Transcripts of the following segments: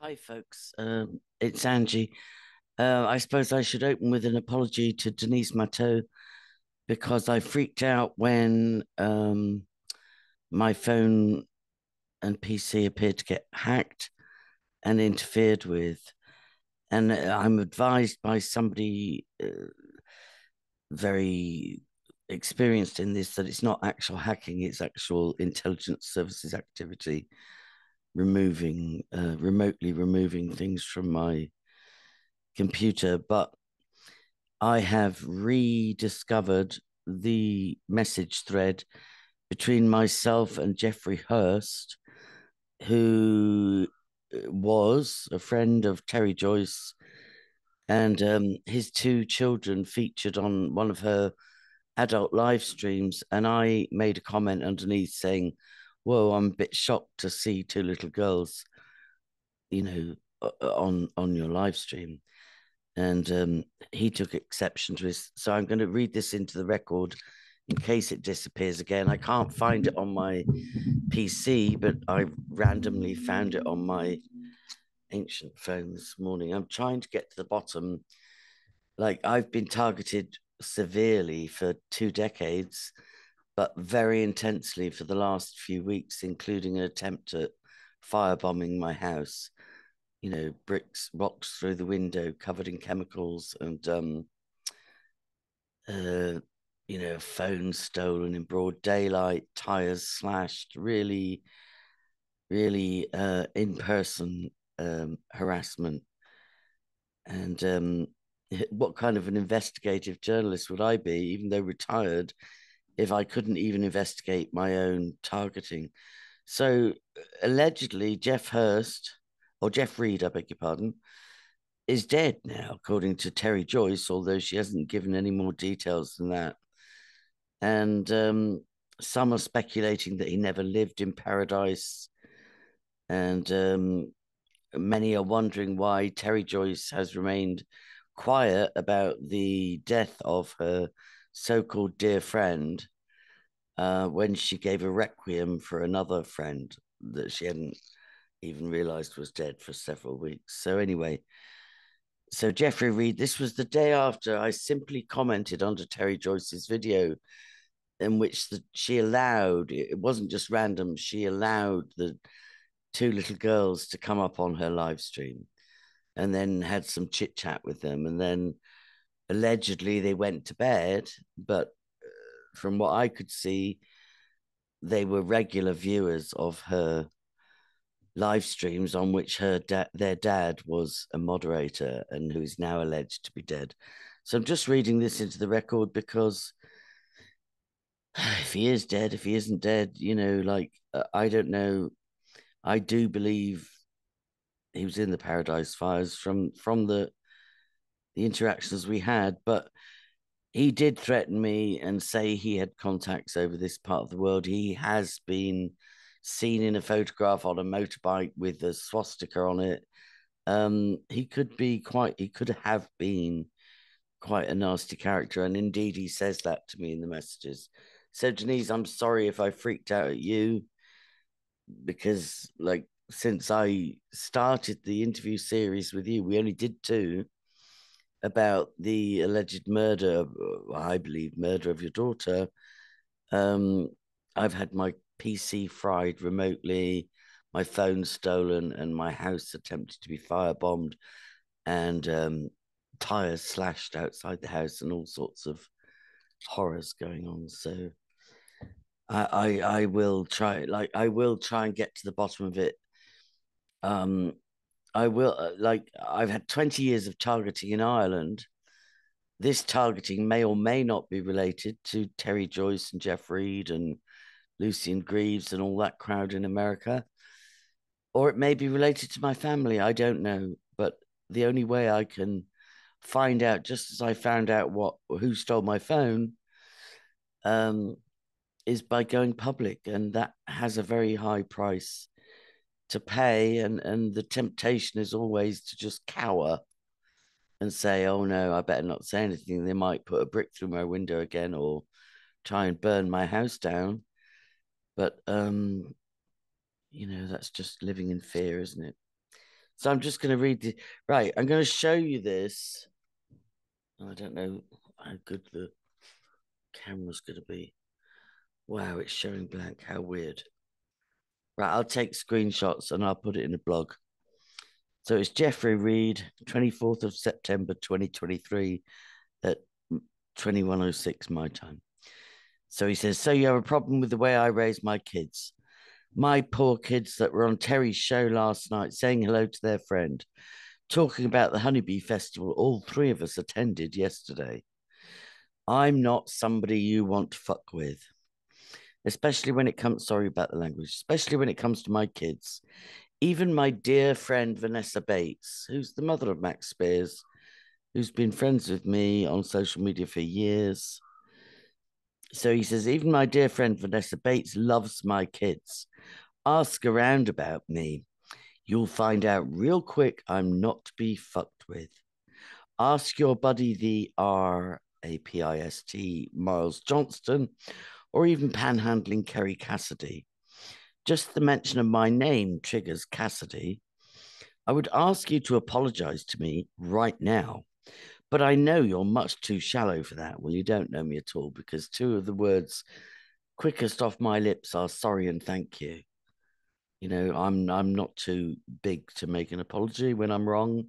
Hi, folks. It's Angie. I suppose I should open with an apology to Denise Matteau because I freaked out when my phone and PC appeared to get hacked and interfered with. And I'm advised by somebody very experienced in this that it's not actual hacking, it's actual intelligence services activity, remotely removing things from my computer. But I have rediscovered the message thread between myself and Jeffrey Hurst, who was a friend of Terry Joyce, and his two children featured on one of her adult live streams. And I made a comment underneath saying, "Whoa, I'm a bit shocked to see two little girls, you know, on your live stream." And he took exception to this. So I'm going to read this into the record in case it disappears again. I can't find it on my PC, but I randomly found it on my ancient phone this morning. I'm trying to get to the bottom. Like, I've been targeted severely for 2 decades, but very intensely for the last few weeks, including an attempt at firebombing my house. Bricks, rocks through the window, covered in chemicals, and uh, phone stolen in broad daylight, tires slashed, really, really in person harassment. And what kind of an investigative journalist would I be, even though retired, if I couldn't even investigate my own targeting? So allegedly, Jeff Reed, I beg your pardon, is dead now, according to Terry Joyce, although she hasn't given any more details than that. And some are speculating that he never lived in paradise. And many are wondering why Terry Joyce has remained quiet about the death of her so called dear friend when she gave a requiem for another friend that she hadn't even realized was dead for several weeks. So, anyway, so Jeffrey Reed, this was the day after I simply commented under Terry Joyce's video in which she allowed, it wasn't just random, she allowed the two little girls to come up on her live stream and then had some chit chat with them. And then allegedly they went to bed, but from what I could see, they were regular viewers of her live streams on which their dad was a moderator and who is now alleged to be dead. So I'm just reading this into the record because if he is dead, if he isn't dead, I don't know. I do believe he was in the Paradise Fires from the interactions we had, but he did threaten me and say he had contacts over this part of the world. He has been seen in a photograph on a motorbike with a swastika on it. He could have been quite a nasty character, and indeed he says that to me in the messages. So Denise, I'm sorry if I freaked out at you because, like, since I started the interview series with you, we only did two about the alleged murder, I believe, murder of your daughter. Um, I've had my PC fried remotely, my phone stolen, and my house attempted to be firebombed, and tires slashed outside the house, and all sorts of horrors going on. So I will try, I will try and get to the bottom of it. I will, I've had 20 years of targeting in Ireland. This targeting may or may not be related to Terry Joyce and Jeff Reed and Lucian Greaves and all that crowd in America. Or it may be related to my family. I don't know. But the only way I can find out, just as I found out who stole my phone, um, is by going public. And that has a very high price to pay. And the temptation is always to just cower and say, "Oh no, I better not say anything. They might put a brick through my window again or try and burn my house down." But that's just living in fear, isn't it? So I'm just going to read the right. I'm going to show you this. I don't know how good the camera's going to be. Wow, it's showing blank. How weird. Right, I'll take screenshots and I'll put it in the blog. So it's Jeffrey Reed, 24th of September 2023 at 21:06 my time. So he says, so you have a problem with the way I raise my kids. My poor kids that were on Terry's show last night saying hello to their friend, talking about the Honeybee Festival all three of us attended yesterday. I'm not somebody you want to fuck with, especially when it comes, sorry about the language, especially when it comes to my kids. Even my dear friend Vanessa Bates, who's the mother of Max Spears, who's been friends with me on social media for years. So he says, even my dear friend Vanessa Bates loves my kids. Ask around about me. You'll find out real quick I'm not to be fucked with. Ask your buddy, the RAPIST, Miles Johnston, or even panhandling Kerry Cassidy. Just the mention of my name triggers Cassidy. I would ask you to apologize to me right now, but I know you're much too shallow for that. Well, you don't know me at all, because two of the words quickest off my lips are sorry and thank you. You know, I'm not too big to make an apology when I'm wrong,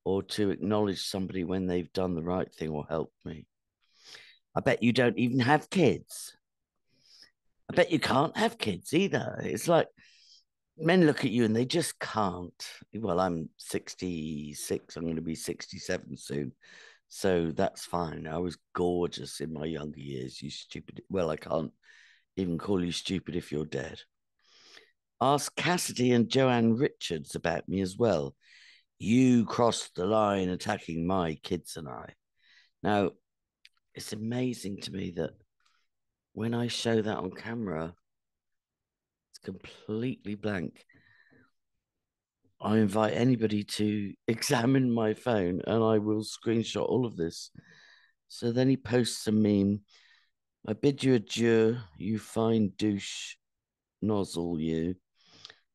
or to acknowledge somebody when they've done the right thing or helped me. I bet you don't even have kids. I bet you can't have kids either. It's like men look at you and they just can't. Well, I'm 66. I'm going to be 67 soon. So that's fine. I was gorgeous in my younger years, you stupid. Well, I can't even call you stupid if you're dead. Ask Cassidy and Joanne Richards about me as well. You crossed the line attacking my kids and I. Now, it's amazing to me that when I show that on camera, it's completely blank. I invite anybody to examine my phone and I will screenshot all of this. So then he posts a meme. I bid you adieu, you fine douche nozzle, you.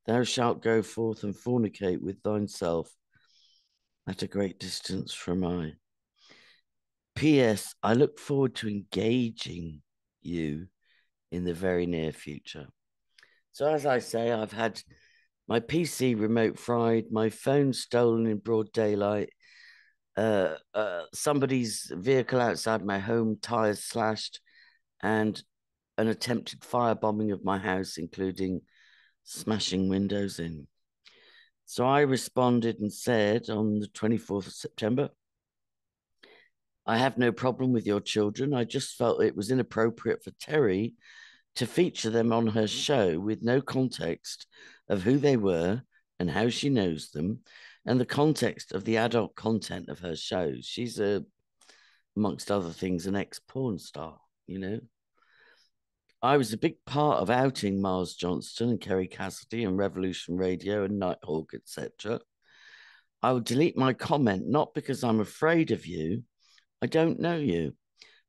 Thou shalt go forth and fornicate with thyself at a great distance from I. P.S. I look forward to engaging you in the very near future. So, as I say, I've had my PC remote fried, my phone stolen in broad daylight, somebody's vehicle outside my home, tires slashed, and an attempted firebombing of my house, including smashing windows in. So I responded and said on the 24th of September, I have no problem with your children. I just felt it was inappropriate for Terry to feature them on her show with no context of who they were and how she knows them, and the context of the adult content of her shows. She's amongst other things, an ex-porn star, you know. I was a big part of outing Miles Johnston and Kerry Cassidy and Revolution Radio and Nighthawk, etc. I will delete my comment, not because I'm afraid of you, I don't know you,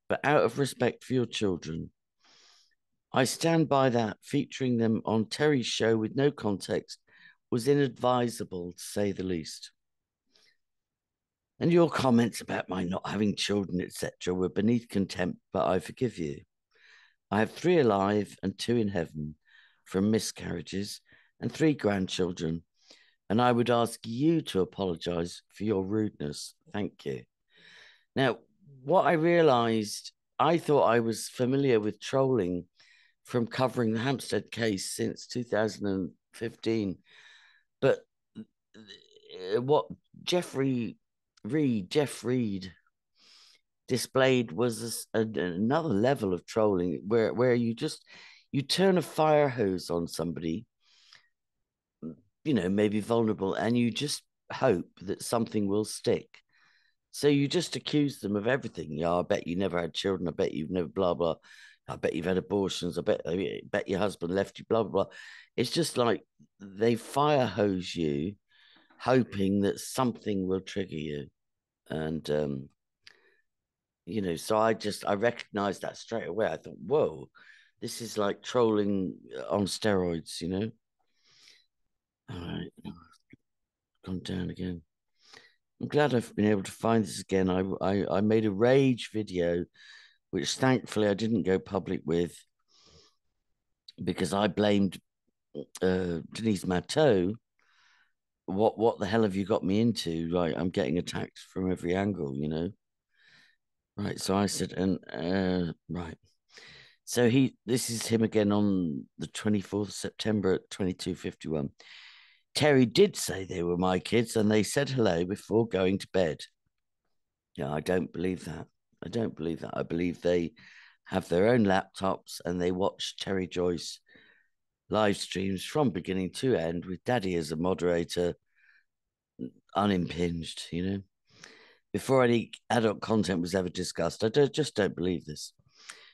but out of respect for your children. I stand by that. Featuring them on Terry's show with no context was inadvisable, to say the least. And your comments about my not having children, etc., were beneath contempt, but I forgive you. I have 3 alive and 2 in heaven from miscarriages and 3 grandchildren, and I would ask you to apologize for your rudeness. Thank you. Now, what I realized, I thought I was familiar with trolling from covering the Hampstead case since 2015. But what Jeff Reed displayed was another level of trolling where you turn a fire hose on somebody, you know, maybe vulnerable, and you just hope that something will stick. So you just accuse them of everything. Yeah, I bet you never had children. I bet you've never blah blah. I bet you've had abortions. I bet your husband left you. Blah blah blah. It's just like they fire hose you, hoping that something will trigger you. And you know, so I recognized that straight away. I thought, whoa, this is like trolling on steroids. You know. All right. gone down again. I'm glad I've been able to find this again. I made a rage video, which thankfully I didn't go public with because I blamed Denise Matteau. What the hell have you got me into? Right, I'm getting attacked from every angle, you know. Right, so I said, and right. So this is him again on the 24th of September at 22:51. Terry did say they were my kids and they said hello before going to bed. Yeah, I don't believe that. I don't believe that. I believe they have their own laptops and they watch Terry Joyce live streams from beginning to end with Daddy as a moderator, unimpinged, you know, before any adult content was ever discussed. Just don't believe this.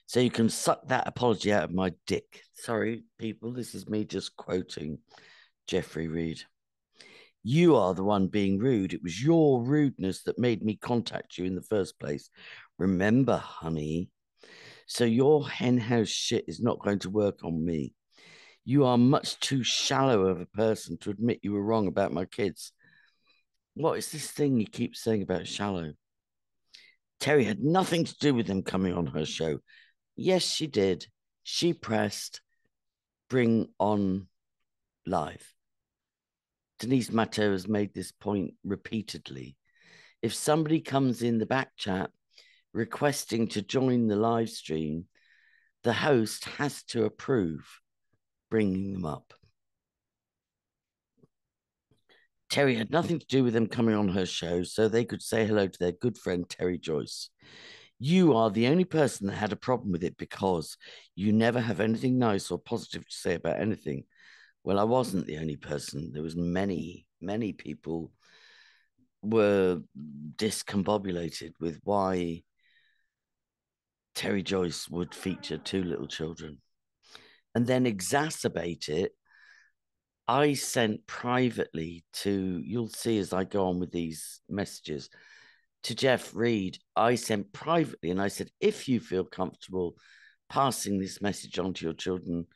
So you can suck that apology out of my dick. Sorry, people, this is me just quoting Jeffrey Reed. You are the one being rude. It was your rudeness that made me contact you in the first place. Remember, honey. So your henhouse shit is not going to work on me. You are much too shallow of a person to admit you were wrong about my kids. What is this thing you keep saying about shallow? Terry had nothing to do with them coming on her show. Yes, she did. She pressed bring on live. Denise Matteau has made this point repeatedly. If somebody comes in the back chat requesting to join the live stream, the host has to approve bringing them up. Terry had nothing to do with them coming on her show, so they could say hello to their good friend Terry Joyce. You are the only person that had a problem with it because you never have anything nice or positive to say about anything. Well, I wasn't the only person. There was many people were discombobulated with why Terry Joyce would feature two little children and then exacerbate it. I sent privately to, you'll see as I go on with these messages, to Jeff Reed. I sent privately and I said, if you feel comfortable passing this message on to your children,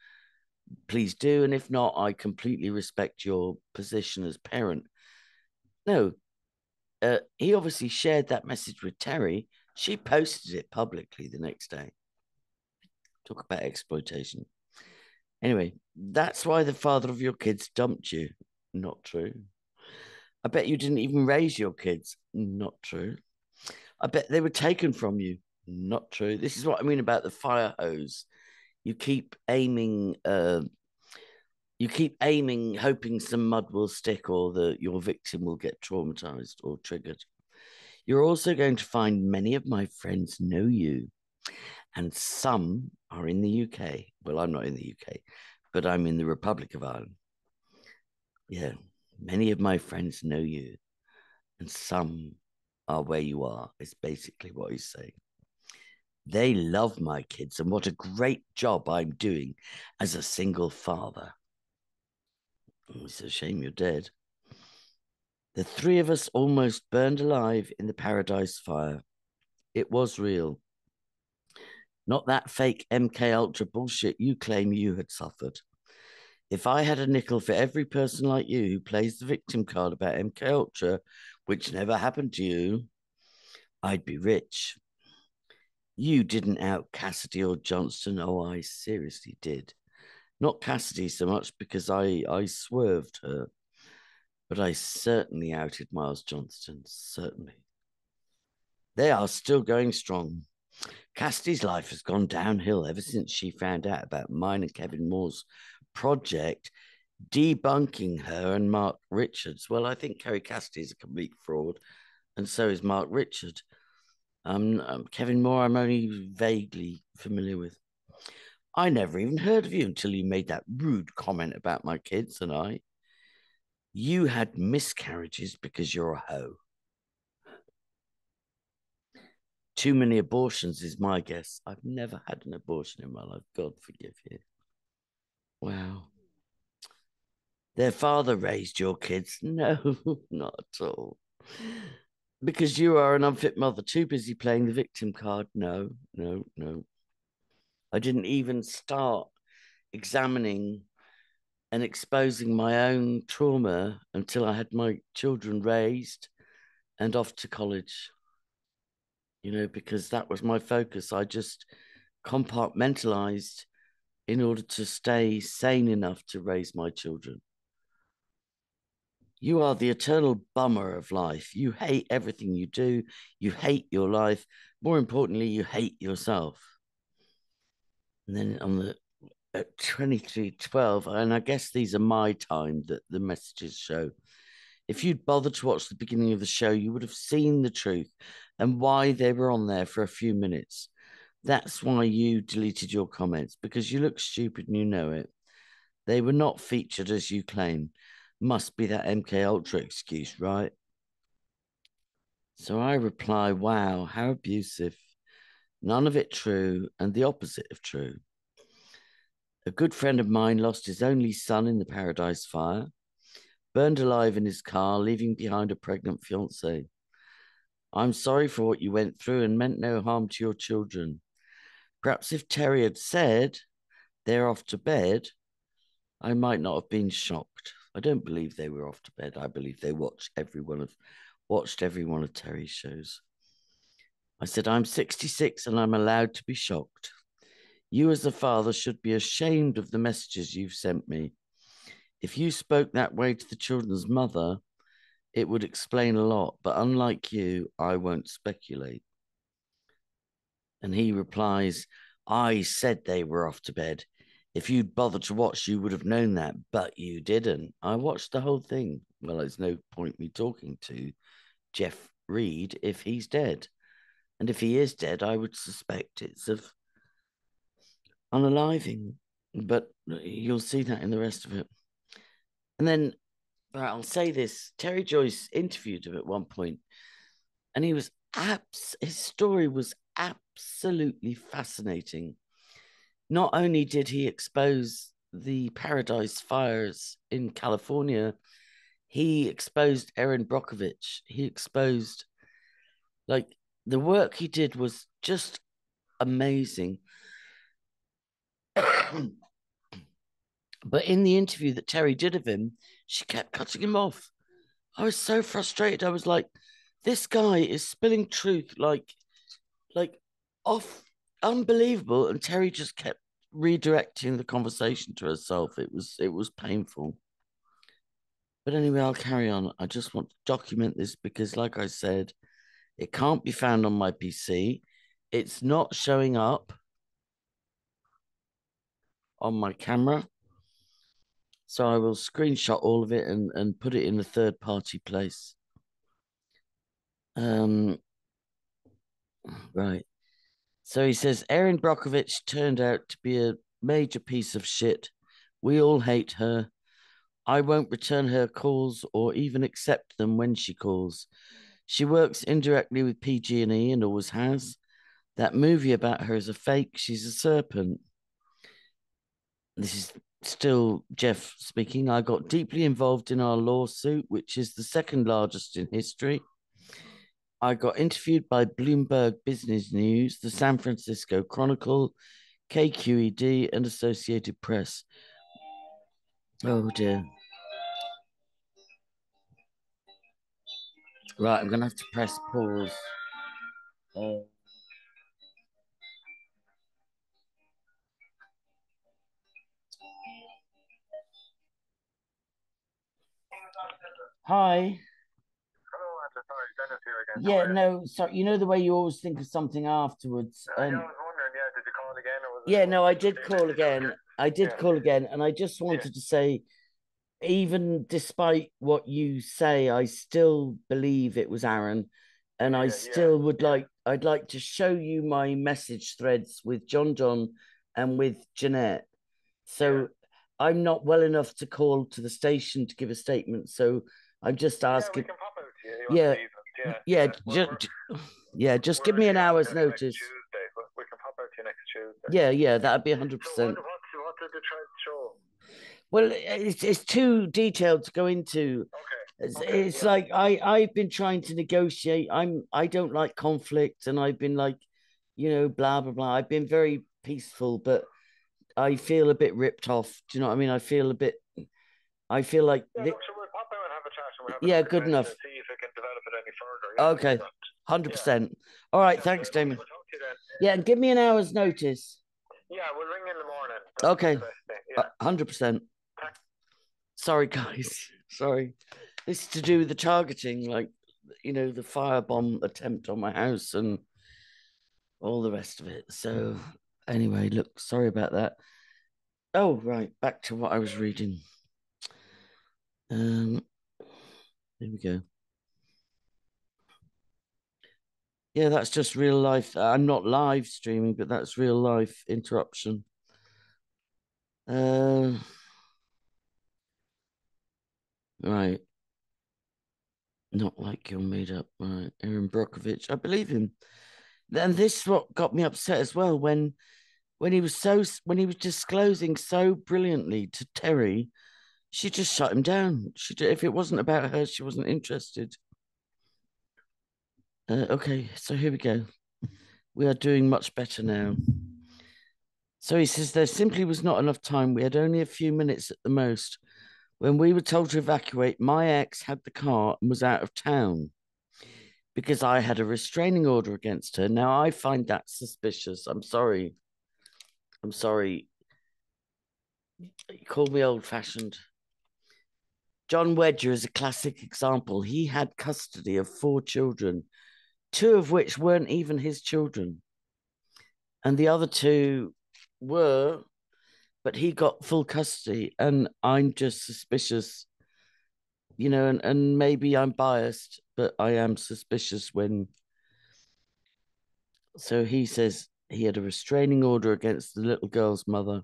please do. And if not, I completely respect your position as parent. No, he obviously shared that message with Terry. She posted it publicly the next day. Talk about exploitation. Anyway, that's why the father of your kids dumped you. Not true. I bet you didn't even raise your kids. Not true. I bet they were taken from you. Not true. This is what I mean about the fire hose. You keep aiming, hoping some mud will stick or your victim will get traumatized or triggered. You're also going to find many of my friends know you, and some are in the UK. Well, I'm not in the UK, but I'm in the Republic of Ireland. Yeah, many of my friends know you, and some are where you are, is basically what he's saying. They love my kids, and what a great job I'm doing as a single father. It's a shame you're dead. The three of us almost burned alive in the Paradise Fire. It was real. Not that fake MK Ultra bullshit you claim you had suffered. If I had a nickel for every person like you who plays the victim card about MK Ultra, which never happened to you, I'd be rich. You didn't out Cassidy or Johnston. Oh, I seriously did. Not Cassidy so much because I swerved her, but I certainly outed Miles Johnston, certainly. They are still going strong. Cassidy's life has gone downhill ever since she found out about mine and Kevin Moore's project debunking her and Mark Richards. Well, I think Kerry Cassidy is a complete fraud, and so is Mark Richard. Kevin Moore, I'm only vaguely familiar with. I never even heard of you until you made that rude comment about my kids and I. You had miscarriages because you're a hoe. Too many abortions is my guess. I've never had an abortion in my life. God forgive you. Wow. Their father raised your kids. No, not at all. Because you are an unfit mother, too busy playing the victim card. No, no, no. I didn't even start examining and exposing my own trauma until I had my children raised and off to college, because that was my focus. I just compartmentalized in order to stay sane enough to raise my children. You are the eternal bummer of life. You hate everything you do. You hate your life. More importantly, you hate yourself. And then on the at 23:12, and I guess these are my time that the messages show. If you'd bothered to watch the beginning of the show, you would have seen the truth and why they were on there for a few minutes. That's why you deleted your comments, because you look stupid and you know it. They were not featured as you claim. Must be that MK Ultra excuse, right? So I reply, wow, how abusive. None of it true and the opposite of true. A good friend of mine lost his only son in the Paradise Fire, burned alive in his car, leaving behind a pregnant fiancée. I'm sorry for what you went through and meant no harm to your children. Perhaps if Terry had said they're off to bed, I might not have been shocked. I don't believe they were off to bed. I believe they watched every one of Terry's shows. I said, I'm 66 and I'm allowed to be shocked. You as a father should be ashamed of the messages you've sent me. If you spoke that way to the children's mother, it would explain a lot, but unlike you, I won't speculate. And he replies, I said they were off to bed. If you'd bothered to watch, you would have known that, but you didn't. I watched the whole thing. Well, there's no point me talking to Jeff Reed if he's dead. And if he is dead, I would suspect it's of unaliving, but you'll see that in the rest of it. And then, I'll say this, Terry Joyce interviewed him at one point, and his story was absolutely fascinating. Not only did he expose the Paradise Fires in California, he exposed Erin Brokovitch. He exposed, the work he did was just amazing. But in the interview that Terry did of him, she kept cutting him off. I was so frustrated. I was like, this guy is spilling truth like off, unbelievable. And Terry just kept redirecting the conversation to herself. It was painful. But anyway, I'll carry on. I just want to document this because, like I said, it can't be found on my PC. It's not showing up on my camera. So I will screenshot all of it and put it in a third-party place. Right. So he says, Erin Brokovitch turned out to be a major piece of shit. We all hate her. I won't return her calls or even accept them when she calls. She works indirectly with PG&E and always has. That movie about her is a fake. She's a serpent. This is still Jeff speaking. I got deeply involved in our lawsuit, which is the second largest in history. I got interviewed by Bloomberg Business News, the San Francisco Chronicle, KQED, and Associated Press. Oh dear. Right, I'm going to have to press pause. Hi. Hello, Andrew. Sorry, Dennis here again. Yeah, no, sorry. You know the way you always think of something afterwards. Yeah, I was wondering, did you call again? Or was Yeah, no, I did call again. I did Yeah. call again, and I just wanted to say, even despite what you say, I still believe it was Aaron, and I still would I'd like to show you my message threads with John and with Jeanette. So I'm not well enough to call to the station to give a statement. So I'm just asking. Yeah, we can pop out to you. Just give me an hour's notice. Tuesday. We can pop out to you next Tuesday. Yeah, that'd be 100%. So what did they try to show? Well, it's too detailed to go into. Okay. It's like I've been trying to negotiate. I don't like conflict, and I've been like, blah blah blah. I've been very peaceful, but I feel a bit ripped off. Do you know what I mean? I feel a bit I feel like... Yeah, look, so we'll pop out and have a chat. And we'll have yeah, good enough. And see if we can develop it any further. Yeah, okay, 100%. All right, thanks, Damien. We'll talk to you then. Yeah, and give me an hour's notice. Yeah, we'll ring in the morning. Okay, 100%. Sorry, guys. Sorry. This is to do with the targeting, like, you know, the firebomb attempt on my house and all the rest of it. So, anyway, look, sorry about that. Oh, right, back to what I was reading. There we go. Yeah, that's just real life. I'm not live streaming, but that's real life interruption. Right. Not like you're made up. Right. Erin Brokovitch. I believe him. And this is what got me upset as well when he was disclosing so brilliantly to Terry, she just shut him down. If it wasn't about her, she wasn't interested. Okay, so here we go. We are doing much better now. So he says there simply was not enough time. We had only a few minutes at the most. When we were told to evacuate, my ex had the car and was out of town because I had a restraining order against her. Now, I find that suspicious. I'm sorry. You called me old-fashioned. John Wedger is a classic example. He had custody of 4 children, 2 of which weren't even his children. And the other 2 were, but he got full custody. And I'm just suspicious, you know, and maybe I'm biased, but I am suspicious when... So he says he had a restraining order against the little girl's mother.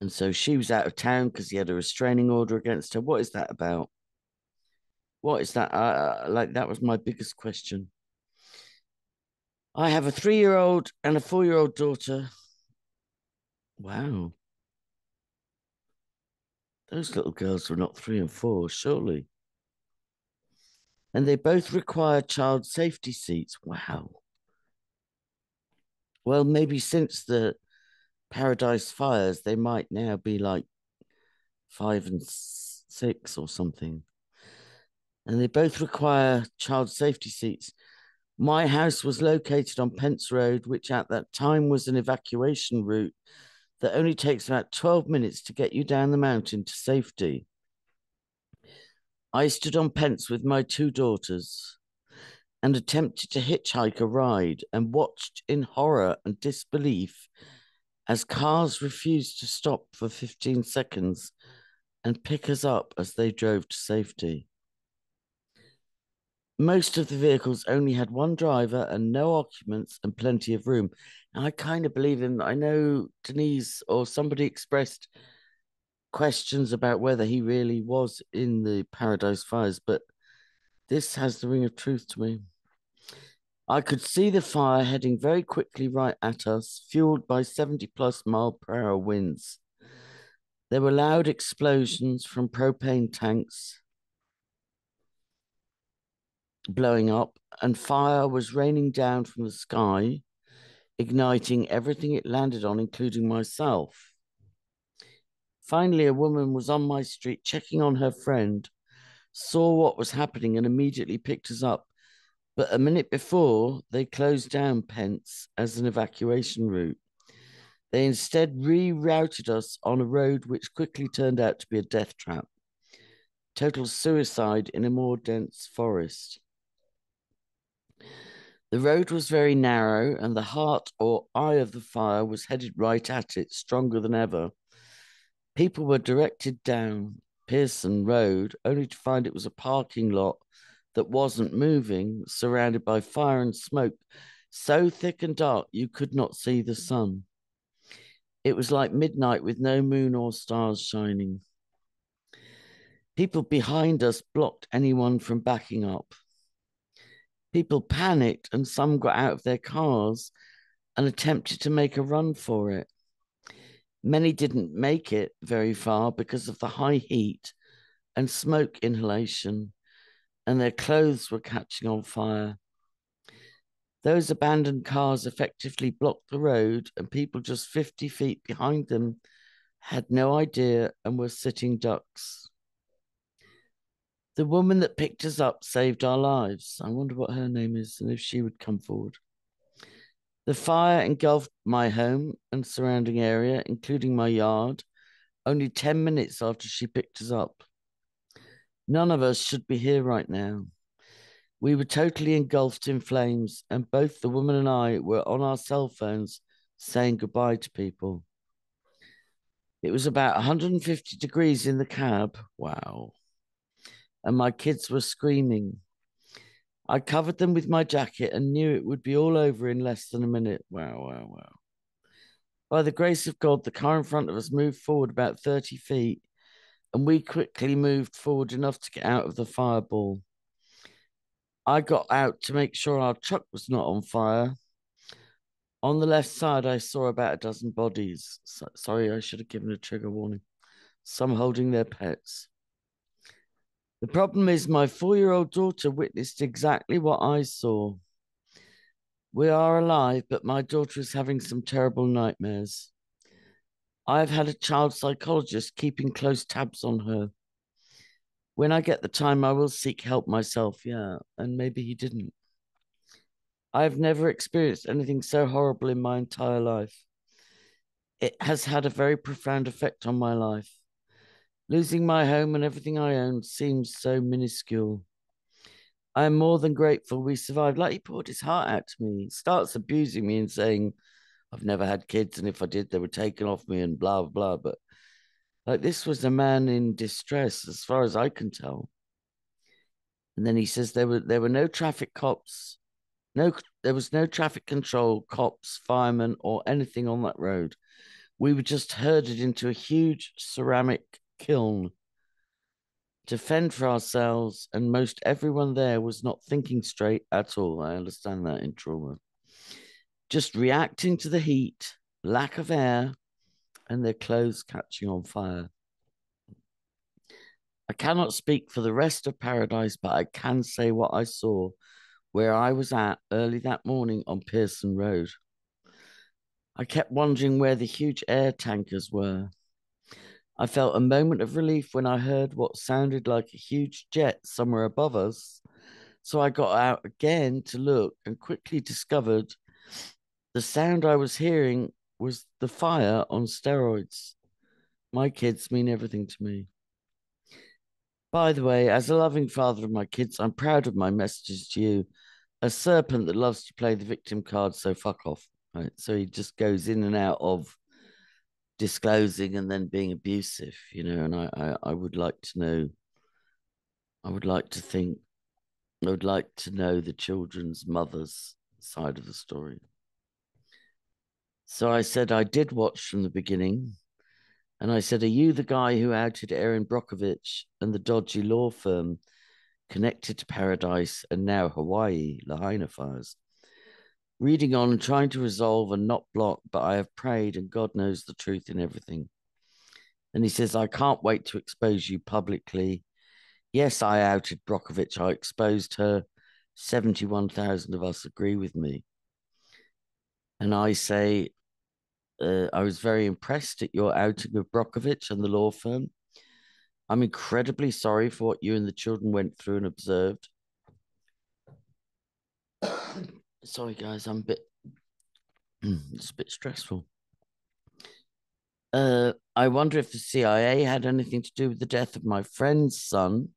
And so she was out of town because he had a restraining order against her. What is that about? What is that? That was my biggest question. I have a 3-year-old and a 4-year-old daughter. Wow. Those little girls were not 3 and 4, surely. And they both require child safety seats. Wow. Well, maybe since the Paradise fires, they might now be like 5 and 6 or something. And they both require child safety seats. My house was located on Pence Road, which at that time was an evacuation route that only takes about 12 minutes to get you down the mountain to safety. I stood on Pence with my 2 daughters and attempted to hitchhike a ride and watched in horror and disbelief as cars refused to stop for 15 seconds and pick us up as they drove to safety. Most of the vehicles only had 1 driver and no occupants and plenty of room. And I kind of believe him. I know Denise or somebody expressed questions about whether he really was in the Paradise fires, but this has the ring of truth to me. I could see the fire heading very quickly right at us, fueled by 70-plus-mile-per-hour winds. There were loud explosions from propane tanks blowing up, and fire was raining down from the sky, igniting everything it landed on, including myself. Finally, a woman was on my street checking on her friend, saw what was happening and immediately picked us up. But a minute before, they closed down Pence as an evacuation route. They instead rerouted us on a road which quickly turned out to be a death trap. Total suicide in a more dense forest. The road was very narrow, and the heart or eye of the fire was headed right at it, stronger than ever. People were directed down Pearson Road, only to find it was a parking lot that wasn't moving, surrounded by fire and smoke, so thick and dark you could not see the sun. It was like midnight with no moon or stars shining. People behind us blocked anyone from backing up. People panicked and some got out of their cars and attempted to make a run for it. Many didn't make it very far because of the high heat and smoke inhalation, and their clothes were catching on fire. Those abandoned cars effectively blocked the road, and people just 50 feet behind them had no idea and were sitting ducks. The woman that picked us up saved our lives. I wonder what her name is and if she would come forward. The fire engulfed my home and surrounding area, including my yard, only 10 minutes after she picked us up. None of us should be here right now. We were totally engulfed in flames, and both the woman and I were on our cell phones saying goodbye to people. It was about 150 degrees in the cab. Wow. And my kids were screaming. I covered them with my jacket and knew it would be all over in less than a minute. Wow, wow, wow. By the grace of God, the car in front of us moved forward about 30 feet, and we quickly moved forward enough to get out of the fireball. I got out to make sure our truck was not on fire. On the left side, I saw about a dozen bodies. Sorry, I should have given a trigger warning. Some holding their pets. The problem is my 4-year-old daughter witnessed exactly what I saw. We are alive, but my daughter is having some terrible nightmares. I've had a child psychologist keeping close tabs on her. When I get the time, I will seek help myself. Yeah, and maybe he didn't. I've never experienced anything so horrible in my entire life. It has had a very profound effect on my life. Losing my home and everything I own seems so minuscule. I am more than grateful we survived. Like, he poured his heart out to me. He starts abusing me and saying, I've never had kids, and if I did, they were taken off me and blah, blah. But like, this was a man in distress, as far as I can tell. And then he says there were no traffic cops, there was no traffic control, cops, firemen, or anything on that road. We were just herded into a huge ceramic kiln to fend for ourselves, and most everyone there was not thinking straight at all. I understand that in trauma. Just reacting to the heat, lack of air, and their clothes catching on fire. I cannot speak for the rest of paradise, but I can say what I saw where I was at early that morning on Pearson Road. I kept wondering where the huge air tankers were. I felt a moment of relief when I heard what sounded like a huge jet somewhere above us. So I got out again to look and quickly discovered the sound I was hearing was the fire on steroids. My kids mean everything to me. By the way, as a loving father of my kids, I'm proud of my messages to you. A serpent that loves to play the victim card, so fuck off. Right? So he just goes in and out of disclosing and then being abusive, and I would like to know, I would like to think, I would like to know the children's mother's side of the story. So I said I did watch from the beginning. And I said, are you the guy who outed Erin Brokovitch and the dodgy law firm connected to Paradise and now Hawaii, Lahaina fires? Reading on and trying to resolve and not block, but I have prayed and God knows the truth in everything. And he says, I can't wait to expose you publicly. Yes, I outed Brokovitch. I exposed her. 71,000 of us agree with me. And I say, I was very impressed at your outing of Brokovitch and the law firm. I'm incredibly sorry for what you and the children went through and observed. Sorry, guys, I'm it's a bit stressful. I wonder if the CIA had anything to do with the death of my friend's son,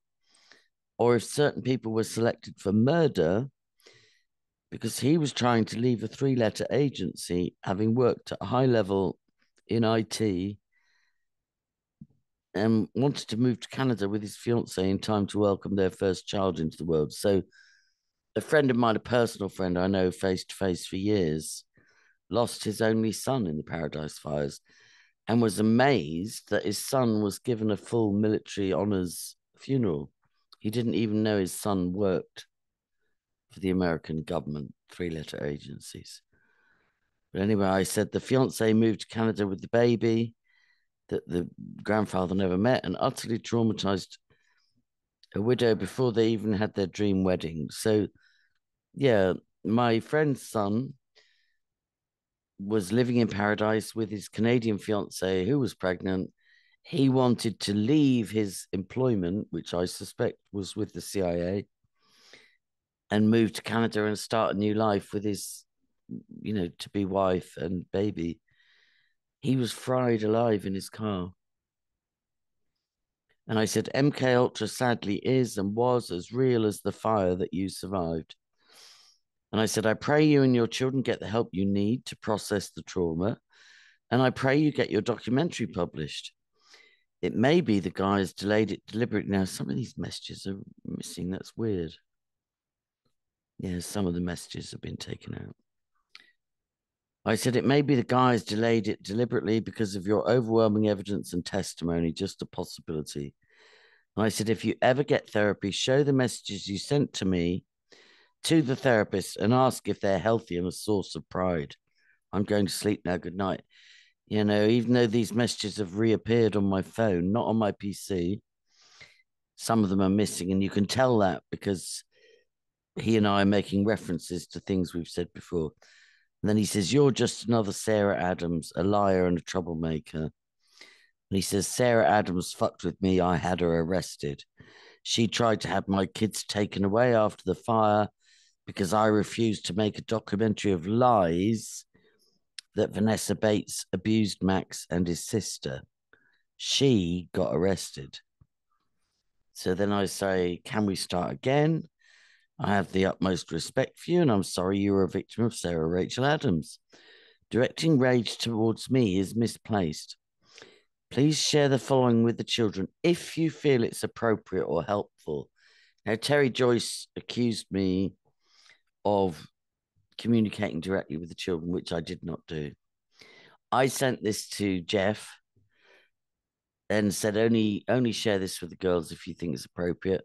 or if certain people were selected for murder because he was trying to leave a 3-letter agency, having worked at a high level in IT, and wanted to move to Canada with his fiancée in time to welcome their first child into the world. So a friend of mine, a personal friend I know face to face for years, lost his only son in the Paradise fires and was amazed that his son was given a full military honors funeral. He didn't even know his son worked for the American government, 3-letter agencies. But anyway, I said the fiancé moved to Canada with the baby that the grandfather never met and utterly traumatized a widow before they even had their dream wedding. So, yeah, my friend's son was living in paradise with his Canadian fiancée who was pregnant. He wanted to leave his employment, which I suspect was with the CIA, and move to Canada and start a new life with his, to-be wife and baby. He was fried alive in his car. And I said, MK Ultra sadly is and was as real as the fire that you survived. And I said, I pray you and your children get the help you need to process the trauma. And I pray you get your documentary published. It may be the guys delayed it deliberately. Now, some of these messages are missing. That's weird. Yeah, some of the messages have been taken out. I said, it may be the guys delayed it deliberately because of your overwhelming evidence and testimony, just a possibility. And I said, if you ever get therapy, show the messages you sent to me to the therapist and ask if they're healthy and a source of pride. I'm going to sleep now. Good night. Even though these messages have reappeared on my phone, not on my PC, some of them are missing. And you can tell that because he and I are making references to things we've said before. And then he says, you're just another Sarah Adams, a liar and a troublemaker. And he says, Sarah Adams fucked with me. I had her arrested. She tried to have my kids taken away after the fire because I refused to make a documentary of lies that Vanessa Bates abused Max and his sister. She got arrested. So then I say, can we start again? I have the utmost respect for you, and I'm sorry you were a victim of Sarah Rachel Adams. Directing rage towards me is misplaced. Please share the following with the children if you feel it's appropriate or helpful. Now, Terry Joyce accused me of communicating directly with the children, which I did not do. I sent this to Jeff and said, only share this with the girls if you think it's appropriate.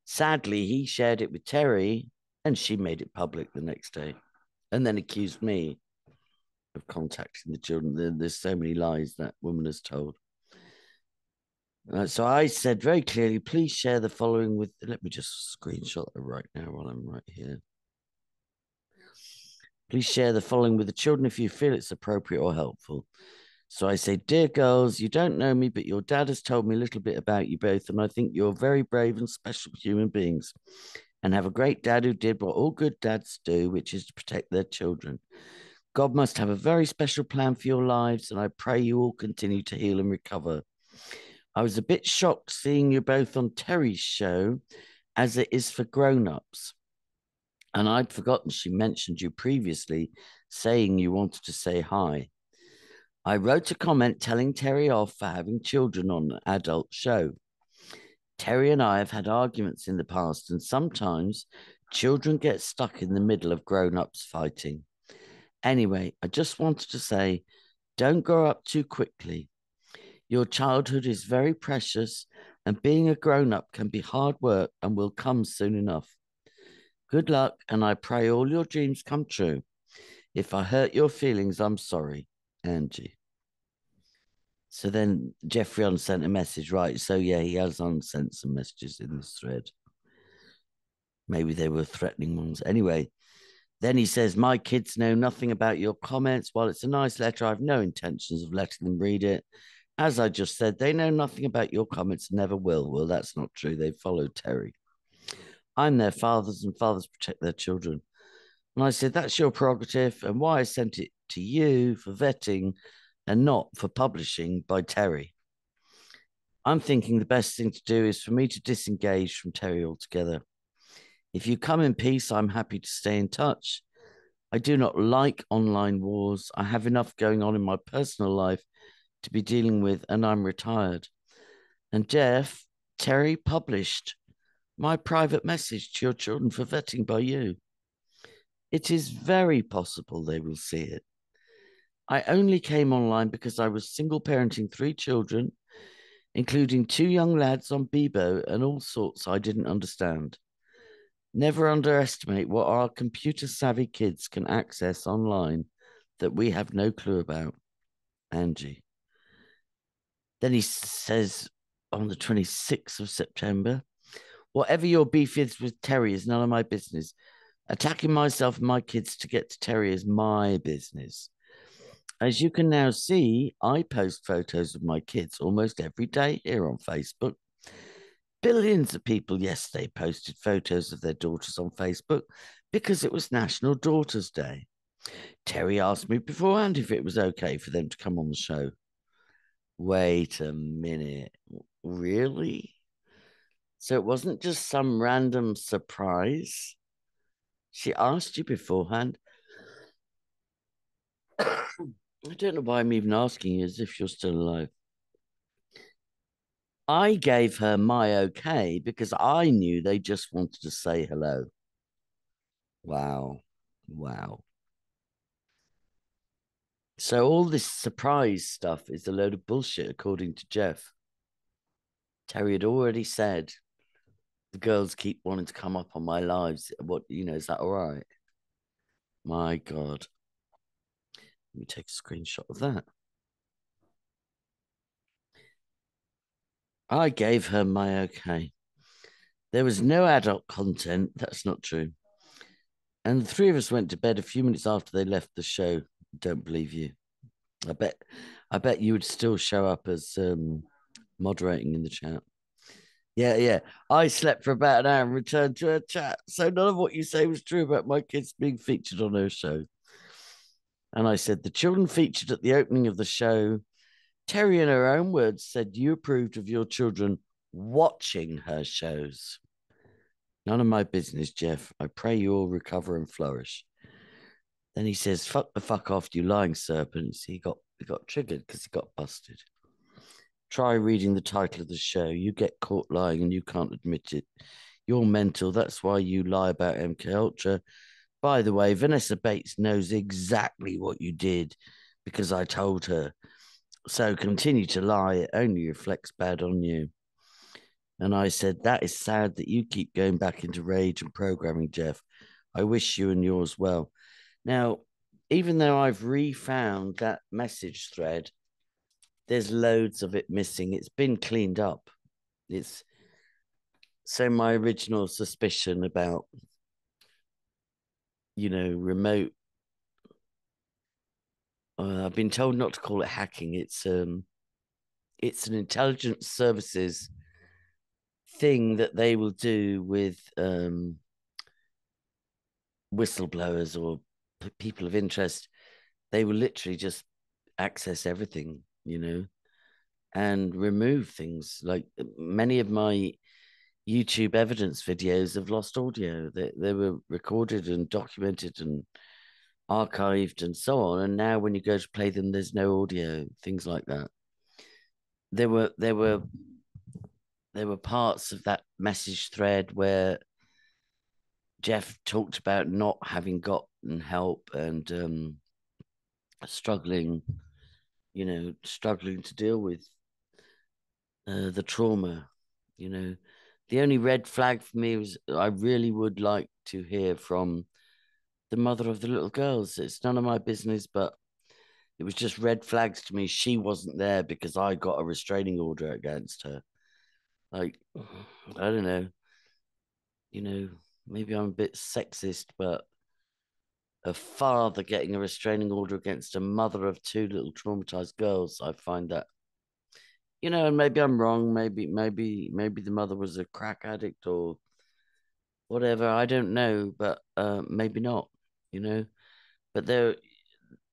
Sadly, he shared it with Terry and she made it public the next day and then accused me of contacting the children. There's so many lies that woman has told. So I said very clearly, please share the following with, let me just screenshot it right now while I'm right here. Please share the following with the children if you feel it's appropriate or helpful. So I say, dear girls, you don't know me, but your dad has told me a little bit about you both, and I think you're very brave and special human beings and have a great dad who did what all good dads do, which is to protect their children. God must have a very special plan for your lives, and I pray you all continue to heal and recover. I was a bit shocked seeing you both on Terry's show, as it is for grown-ups. And I'd forgotten she mentioned you previously, saying you wanted to say hi. I wrote a comment telling Terry off for having children on an adult show. Terry and I have had arguments in the past, and sometimes children get stuck in the middle of grown-ups fighting. Anyway, I just wanted to say, don't grow up too quickly. Your childhood is very precious, and being a grown-up can be hard work and will come soon enough. Good luck, and I pray all your dreams come true. If I hurt your feelings, I'm sorry, Angie. So then Jeffrey unsent a message, right? So yeah, he has unsent some messages in this thread. Maybe they were threatening ones. Anyway, then he says, my kids know nothing about your comments. While it's a nice letter, I have no intentions of letting them read it. As I just said, they know nothing about your comments and never will. Well, that's not true. They followed Terry. I'm their fathers, and fathers protect their children. And I said, that's your prerogative, and why I sent it to you for vetting and not for publishing by Terry. I'm thinking the best thing to do is for me to disengage from Terry altogether. If you come in peace, I'm happy to stay in touch. I do not like online wars. I have enough going on in my personal life to be dealing with, and I'm retired. And Jeff, Terry published my private message to your children for vetting by you. It is very possible they will see it. I only came online because I was single parenting 3 children, including 2 young lads on Bebo and all sorts I didn't understand. Never underestimate what our computer-savvy kids can access online that we have no clue about. Angie. Then he says on the 26th of September, whatever your beef is with Terry is none of my business. Attacking myself and my kids to get to Terry is my business. As you can now see, I post photos of my kids almost every day here on Facebook. Billions of people yesterday posted photos of their daughters on Facebook because it was National Daughters Day. Terry asked me beforehand if it was okay for them to come on the show. Wait a minute. Really? So it wasn't just some random surprise? She asked you beforehand? I don't know why I'm even asking you as if you're still alive. I gave her my okay because I knew they just wanted to say hello. Wow. Wow. So all this surprise stuff is a load of bullshit, according to Jeff. Terry had already said the girls keep wanting to come up on my lives. What, is that all right? My God. Let me take a screenshot of that. I gave her my okay. There was no adult content. That's not true. And the three of us went to bed a few minutes after they left the show. Don't believe you. I bet you would still show up as moderating in the chat. Yeah. I slept for about an hour and returned to her chat. So none of what you say was true about my kids being featured on her show. And I said, the children featured at the opening of the show, Terry, in her own words, said you approved of your children watching her shows. None of my business, Jeff. I pray you all recover and flourish. Then he says, fuck the fuck off, you lying serpents. He got triggered because he got busted. Try reading the title of the show. You get caught lying and you can't admit it. You're mental. That's why you lie about MK Ultra. By the way, Vanessa Bates knows exactly what you did because I told her. So continue to lie. It only reflects bad on you. And I said, that is sad that you keep going back into rage and programming, Jeff. I wish you and yours well. Now, even though I've refound that message thread, there's loads of it missing. It's been cleaned up. It's so my original suspicion about, remote. I've been told not to call it hacking. It's an intelligence services thing that they will do with whistleblowers or people of interest. They will literally just access everything, and remove things. Like many of my YouTube evidence videos have lost audio. They were recorded and documented and archived and so on. And now when you go to play them, there's no audio, things like that. There were parts of that message thread where Jeff talked about not having gotten help and struggling to deal with the trauma. The only red flag for me was I really would like to hear from the mother of the little girls. It's none of my business, but it was just red flags to me. She wasn't there because I got a restraining order against her. Like, I don't know. Maybe I'm a bit sexist, but a father getting a restraining order against a mother of two little traumatized girls, I find that, and maybe I'm wrong. Maybe the mother was a crack addict or whatever. I don't know, but maybe not, But there,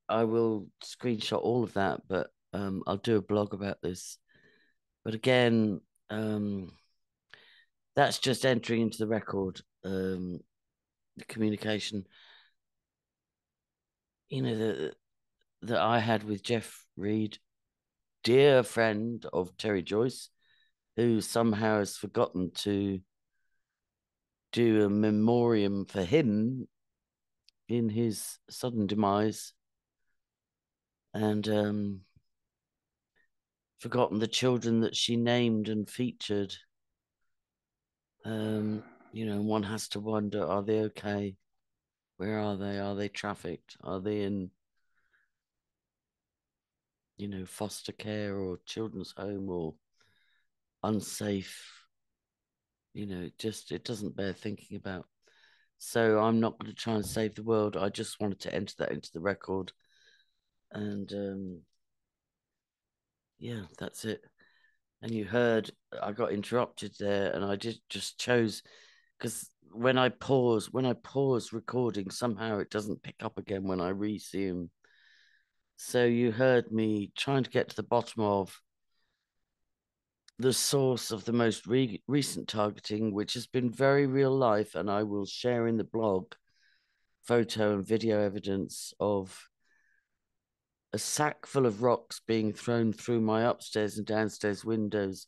I will screenshot all of that, but I'll do a blog about this. But again, that's just entering into the record, the communication, that I had with Jeff Reed, dear friend of Terry Joyce, who somehow has forgotten to do a memoriam for him in his sudden demise, and forgotten the children that she named and featured. One has to wonder, are they okay? Where are they? Are they trafficked? Are they in, foster care or children's home or unsafe? It doesn't bear thinking about. So I'm not going to try and save the world. I just wanted to enter that into the record. And yeah, that's it. And you heard I got interrupted there, and I just chose, because when I pause recording, somehow it doesn't pick up again when I resume. So you heard me trying to get to the bottom of the source of the most recent targeting, which has been very real life, and I will share in the blog photo and video evidence of a sack full of rocks being thrown through my upstairs and downstairs windows,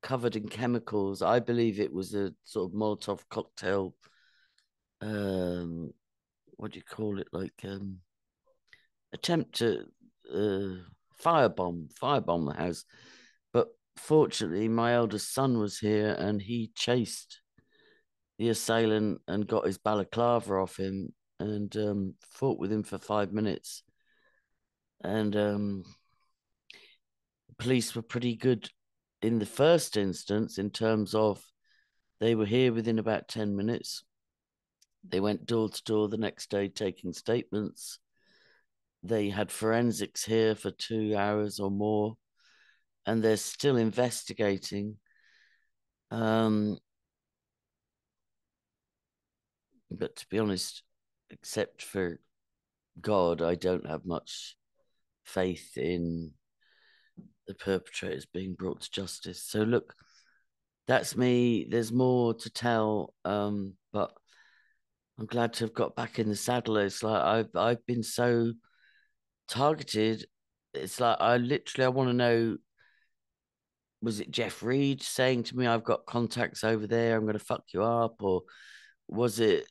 covered in chemicals. I believe it was a sort of Molotov cocktail. What do you call it? Like attempt to firebomb the house. But fortunately, my eldest son was here, and he chased the assailant and got his balaclava off him, and fought with him for 5 minutes. And police were pretty good in the first instance, in terms of they were here within about 10 minutes. They went door to door the next day taking statements. They had forensics here for 2 hours or more, and they're still investigating. But to be honest, except for God, I don't have much faith in the perpetrators being brought to justice. So look, that's me. There's more to tell, but I'm glad to have got back in the saddle. It's like I've been so targeted. It's like I want to know, was it Jeff Reed saying to me, I've got contacts over there, I'm going to fuck you up? Or was it,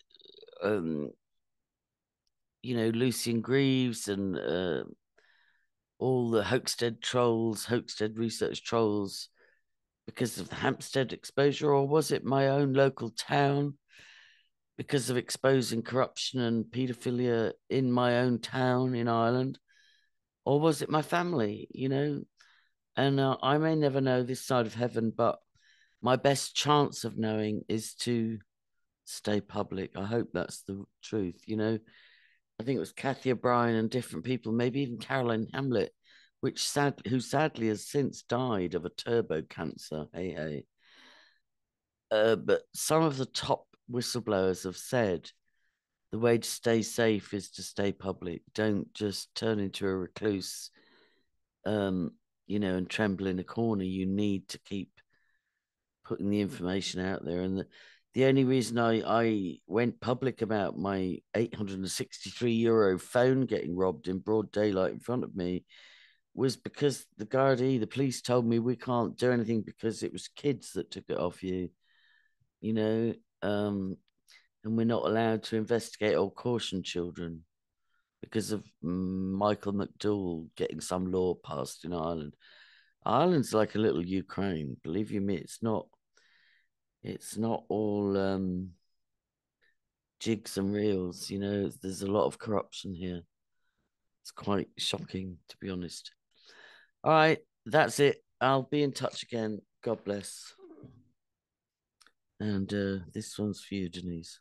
Lucian Greaves and all the Hoaxted research trolls, because of the Hampstead exposure? Or was it my own local town because of exposing corruption and paedophilia in my own town in Ireland? Or was it my family, And I may never know this side of heaven, but my best chance of knowing is to stay public. I hope that's the truth. I think it was Kathy O'Brien and different people, maybe even Caroline Hamlet, who sadly has since died of a turbo cancer. Hey. But some of the top whistleblowers have said the way to stay safe is to stay public. Don't just turn into a recluse, and tremble in a corner. You need to keep putting the information out there. And the only reason I went public about my €863 phone getting robbed in broad daylight in front of me was because the police told me we can't do anything because it was kids that took it off you, and we're not allowed to investigate or caution children because of Michael McDowell getting some law passed in Ireland. Ireland's like a little Ukraine, believe you me. It's not all jigs and reels. There's a lot of corruption here. It's quite shocking, to be honest. All right, that's it. I'll be in touch again. God bless. And this one's for you, Denise.